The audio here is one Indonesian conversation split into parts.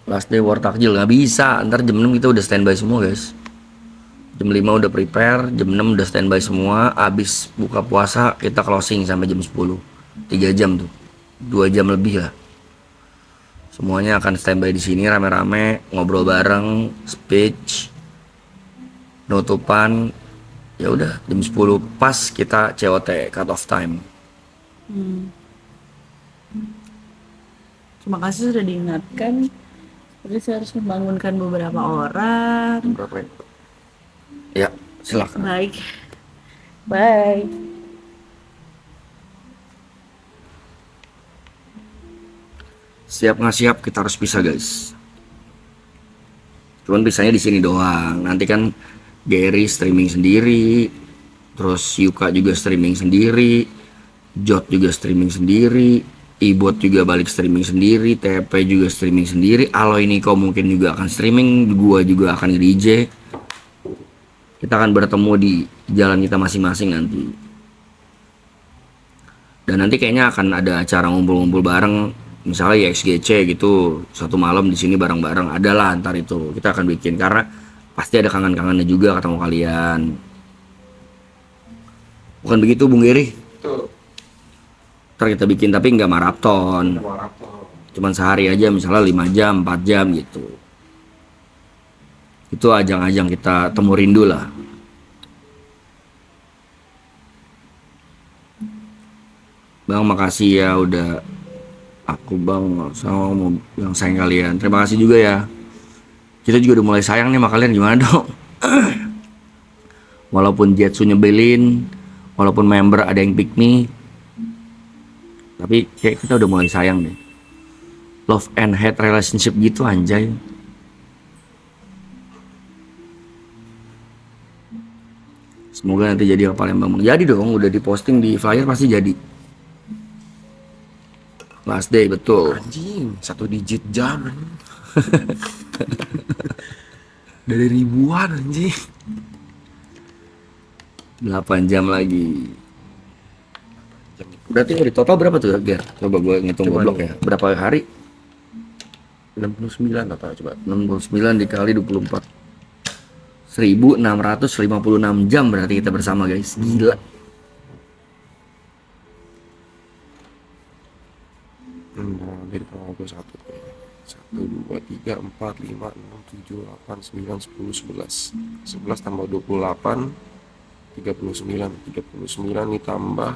Last day war takjil nggak bisa, ntar jam 6 kita udah standby semua guys. Jam 5 udah prepare, jam 6 udah standby semua. Abis buka puasa kita closing sampai jam 10. 3 jam tuh, 2 jam lebih lah. Semuanya akan standby di sini rame-rame, ngobrol bareng, speech, penutupan. Ya udah jam 10 pas kita COT, cut off time. Terima kasih sudah diingatkan. Jadi saya harus membangunkan beberapa orang. Berapa ya? Ya, silakan. Baik. Bye. Siap nggak siap kita harus pisah guys. Cuman pisahnya di sini doang. Nanti kan Gary streaming sendiri, terus Yuka juga streaming sendiri, Jot juga streaming sendiri, Ibot juga balik streaming sendiri, TP juga streaming sendiri, Aloy Niko mungkin juga akan streaming, gua juga akan DJ. Kita akan bertemu di jalan kita masing-masing nanti. Dan nanti kayaknya akan ada acara ngumpul-ngumpul bareng, misalnya ya XGC gitu, satu malam di sini bareng-bareng, adalah ntar itu kita akan bikin karena pasti ada kangen-kangennya juga ketemu kalian. Bukan begitu Bung Geri? Tuh, Ntar kita bikin tapi nggak maraton, cuman sehari aja misalnya 5 jam 4 jam gitu. Itu ajang-ajang kita temu rindu lah. Bang makasih ya udah aku bang sama mau yang sayang kalian. Terima kasih juga ya. Kita juga udah mulai sayang nih sama kalian, gimana dong? Walaupun Jetsu nyebelin, walaupun member ada yang pick me, tapi kayak kita udah mulai sayang deh. Love and hate relationship gitu anjay. Semoga nanti jadi apa Palembang. Jadi dong, udah diposting di flyer pasti jadi. Last day betul. anjing, 1 digit jam anjing. Dari ribuan anjing. 8 jam lagi. Berarti di total berapa tuh Ger? Coba gue ngitung Coba goblok nih. ya. Berapa hari? 69 apa coba? 69 dikali 24. 1656 jam berarti kita bersama guys. Gila. Dari 21 1, 2, 3, 4, 5, 6, 7, 8, 9, 10, 11 11 tambah 28 39 39 ditambah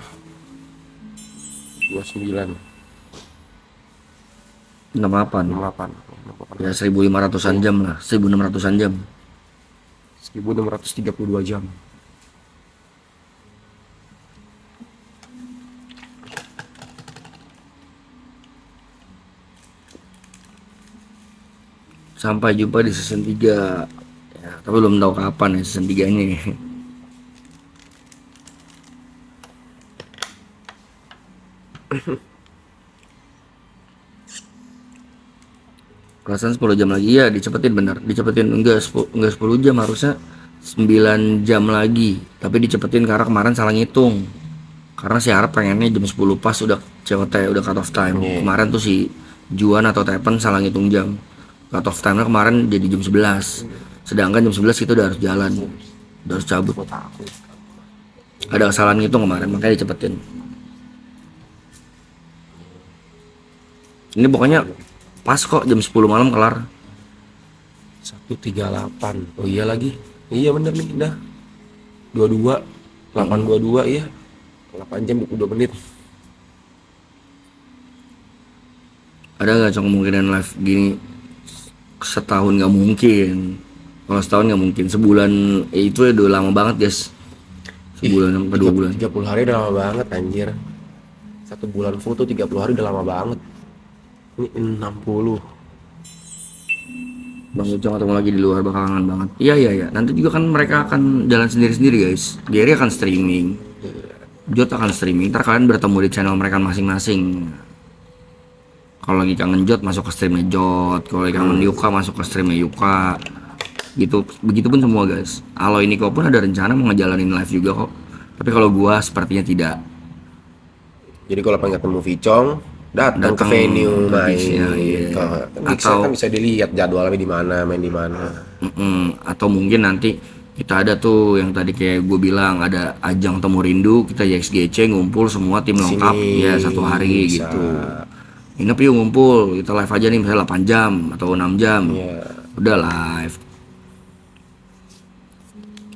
29 68. 68 Ya 1500-an jam lah. 1600-an jam. 1632 jam. Sampai jumpa di season 3. Ya, tapi belum tahu kapan ya season 3 ini. Perasaan 10 jam lagi ya, dicepetin bener. Dicepetin enggak 10 jam, harusnya 9 jam lagi. Tapi dicepetin karena kemarin salah ngitung. Karena si Arab pengennya jam 10 pas udah COT, udah cut off time. Kemarin tuh si Juan atau Tepen salah ngitung jam. Cut off time-nya kemarin jadi jam 11. Sedangkan jam 11 kita udah harus jalan. Udah harus cabut. Ada kesalahan ngitung kemarin, makanya dicepetin. Ini pokoknya pas kok jam 10 malam kelar. 138. Oh iya lagi. Iya bener nih, dah. 22 822 iya. 8 jam 22 menit. Ada nggak kemungkinan live gini setahun? Nggak mungkin. Kalau setahun nggak mungkin. Sebulan itu ya udah lama banget guys. Sebulan sampai 2 bulan. 30 hari udah lama banget anjir. 1 bulan full tuh 30 hari udah lama banget. Ini 60. Bang Ujang ketemu lagi di luar bakal kangen banget. Iya. Nanti juga kan mereka akan jalan sendiri-sendiri guys. Gary akan streaming. Jot akan streaming. Ntar kalian bertemu di channel mereka masing-masing. Kalau lagi kangen Jot masuk ke streamnya Jot. Kalau lagi kangen Yuka masuk ke streamnya Yuka. Gitu. Begitupun semua guys. Aloy Niko pun ada rencana mau ngejalanin live juga kok. Tapi kalau gua sepertinya tidak. Jadi kalau pengen ketemu Vicong, datang ke Datang venue logisnya, main. iya. Atau Atau kan bisa dilihat jadwalnya di mana, main di mana. atau mungkin nanti kita ada tuh yang tadi kayak gue bilang ada ajang temu rindu, kita YXGC ngumpul semua tim Sini lengkap ya satu hari bisa. gitu. Nginep yuk ngumpul, kita live aja nih misalnya 8 jam atau 6 jam. Iya. Udah live.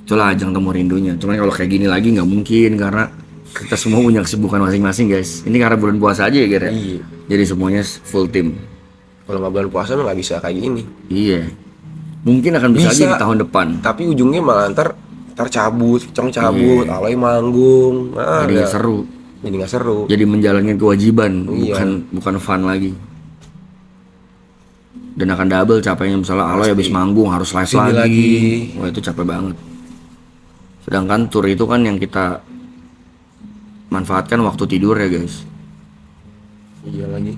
Itulah ajang temu rindunya. Cuman kalau kayak gini lagi nggak mungkin karena kita semua punya kesibukan masing-masing guys. Ini karena bulan puasa aja ya Ger, ya? Iya. Jadi semuanya full tim. Kalau nggak bulan puasa mah nggak bisa kayak gini. Iya. Mungkin akan bisa, lagi di tahun depan. Tapi ujungnya malah ntar cabut, cabut, alay manggung. Nah, Jadi nggak seru. Jadi nggak seru. Jadi menjalankan kewajiban, Iya. bukan fun lagi. Dan akan double capeknya misalnya Aloy habis manggung harus live Sini lagi. lagi. Wah itu capek banget. Sedangkan tour itu kan yang kita manfaatkan waktu tidur ya guys. Iya lagi.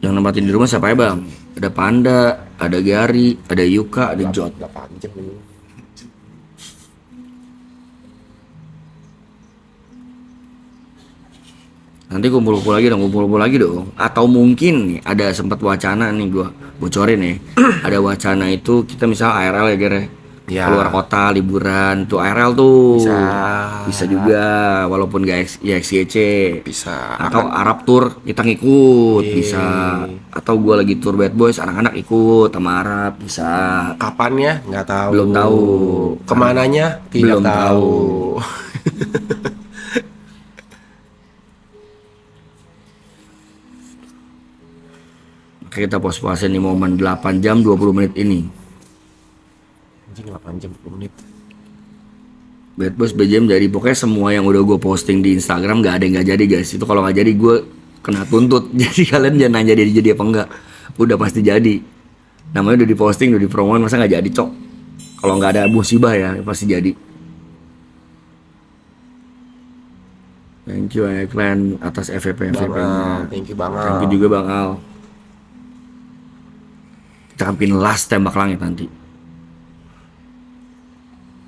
Yang nempatin di rumah siapa ya bang? Ada Panda, ada Gary, ada Yuka, ada Jot. 8 jam ini. Nanti kumpul-kumpul lagi dong. Atau mungkin nih ada sempat wacana nih gua bocorin nih. Ada wacana itu kita misal ARL ya Gere. Ya. Keluar kota liburan tuh ARL tuh. Bisa juga walaupun gak XGC. Bisa. Atau Arab Tour kita ngikut Iya. bisa. Atau gua lagi tour Bad Boys anak-anak ikut sama Arab bisa. Kapan ya? Nggak tahu. Belum tahu. Kemananya? Tidak Belum tahu. Kita pos-posin nih momen 8 jam 20 menit ini. Anjing 8 jam 20 menit. Bad Boys BJM jadi pokoknya semua yang udah gue posting di Instagram gak ada yang gak jadi guys. Itu kalau gak jadi gue kena tuntut. Jadi kalian jangan nanya jadi apa enggak. Udah pasti jadi. Namanya udah diposting, udah dipromoin, masa gak jadi cok. Kalau gak ada musibah ya pasti jadi. Thank you Eklan atas FVP Bang nya. Al, thank you Bang Al. Thank you juga Bang Al. Kita akan pin last tembak langit nanti.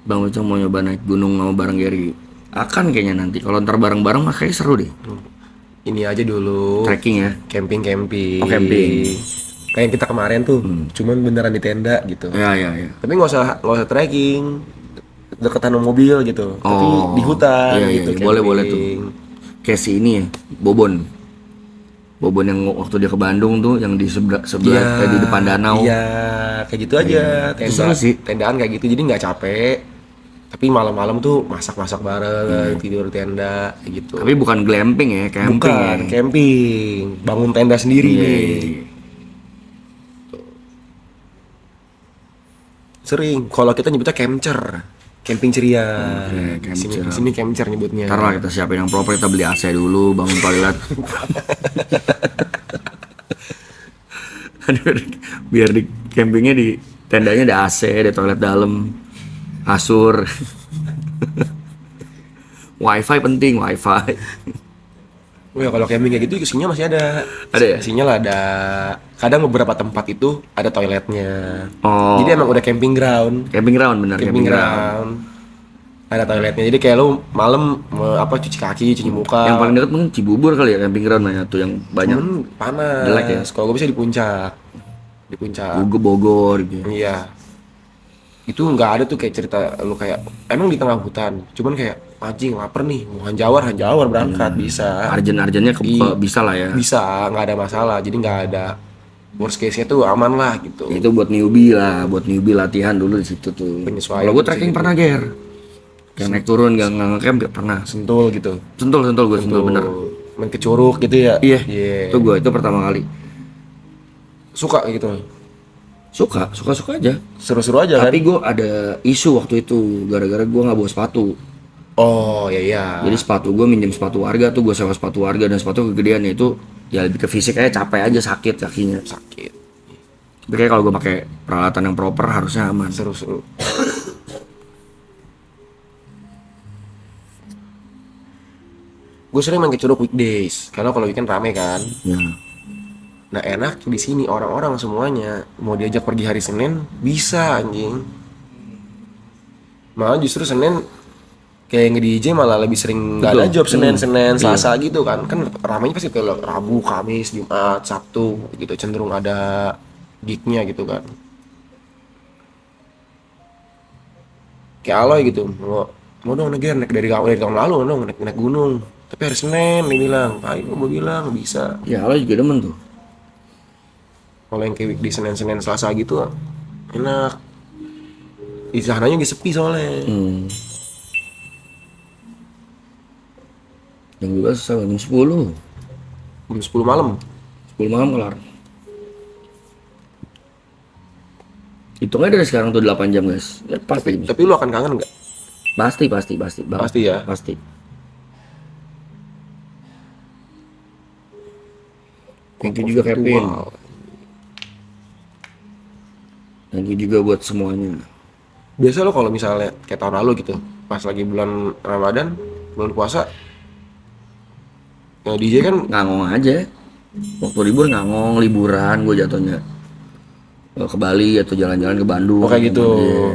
Bang Ucong mau nyoba naik gunung sama bareng Gary. Akan kayaknya nanti. Kalau ntar bareng-bareng mah kayaknya seru deh. Ini aja dulu. Trekking ya. Camping. Oh, camping. Kayak kita kemarin tuh, cuman beneran di tenda gitu. Ya. Tapi nggak usah trekking, deketan mobil gitu. Tapi di hutan iya, gitu. iya. Boleh tuh. camping. Kayak si ini ya, Bobon yang waktu dia ke Bandung tuh, yang di sebelah kayak di depan danau. Iya, kayak gitu aja. Itu seru sih. Tendaan kayak gitu, jadi nggak capek. Tapi malam-malam tuh masak-masak bareng, tidur tenda kayak gitu. Tapi bukan glamping ya, camping Bukan, ya. camping, bangun tenda sendiri Iya, nih. iya. Sering, kalau kita nyebutnya camcer, camping ceria. Oke, camcer. Sini camcer nyebutnya. Ntar lah kita siapin yang proper, kita beli AC dulu, bangun toilet. Aduh, biar di campingnya di tendanya ada AC, ada toilet dalam, kasur. Wifi penting, wifi. Oh ya, kalau camping kayak gitu isinya masih ada. Ada ya? Isinya lah ada. Kadang beberapa tempat itu ada toiletnya. Oh. Jadi emang udah camping ground. Camping ground bener, Camping ground. Ada toiletnya. Jadi kayak lu malam cuci kaki, cuci muka. Yang paling deket mungkin Cibubur kali ya, camping ground banyak tuh yang banyak. Panas. Jelek ya? Kalau gue bisa di puncak. Di puncak. Bogor gitu. Iya. Itu nggak ada tuh kayak cerita lu kayak emang di tengah hutan. Cuman kayak anjing lapar nih, mau hanjawar berangkat bisa. Arjen-arjennya bisa lah ya. Bisa, nggak ada masalah. Jadi nggak ada worst case-nya tuh aman lah gitu. Itu buat newbie lah, buat newbie latihan dulu di situ tuh. Penyesuaian Kalau gue di trekking situ. pernah Ger. Yang naik turun gak ngecamp gak pernah. Sentul gitu. Sentul gue sentul bener. Main ke curug gitu ya. Iya. Iya. Itu pertama kali. Suka gitu. Suka aja. Seru-seru aja kan. Tapi gue ada isu waktu itu gara-gara gue nggak bawa sepatu. Oh iya. Jadi sepatu gue minjem sepatu warga tuh, gue sewa sepatu warga dan sepatu kegedean itu ya lebih ke fisik aja, capek aja, sakit kakinya. Sakit. Tapi kayak kalau gue pakai peralatan yang proper harusnya aman. Seru-seru. Gue sering main ke curug weekdays karena kalau weekend rame kan. Ya. Nah enak di sini orang-orang semuanya mau diajak pergi hari Senin bisa anjing. Malah justru Senin kayak nge-DJ malah lebih sering nggak ada Betul. job Senin, Iya. Selasa gitu kan. Kan ramainya pasti kalau Rabu, Kamis, Jumat, Sabtu gitu cenderung ada gignya gitu kan. Kayak Aloy gitu, mau dong naik dari tahun lalu dong naik gunung. Tapi hari Senin dia bilang, ayo gue bilang bisa. Ya lo juga demen tuh. Kalau yang kayak di Senin, Selasa gitu enak. Di sananya lagi sepi soalnya. Jam 12 sampai jam 10. Jam 10 malam. 10 malam kelar. Hitungnya dari sekarang tuh 8 jam guys. Ya, pasti. Tapi lu akan kangen nggak? Pasti banget. Pasti ya. Pasti. Thank you juga Kevin. Wow. Thank you juga buat semuanya. Biasa lo kalau misalnya kayak tahun lalu gitu, pas lagi bulan Ramadan, bulan puasa, ya DJ kan Ngangong aja. Waktu libur ngangong, liburan gue jatuhnya. Ke Bali atau jalan-jalan ke Bandung. kayak gitu. Iya.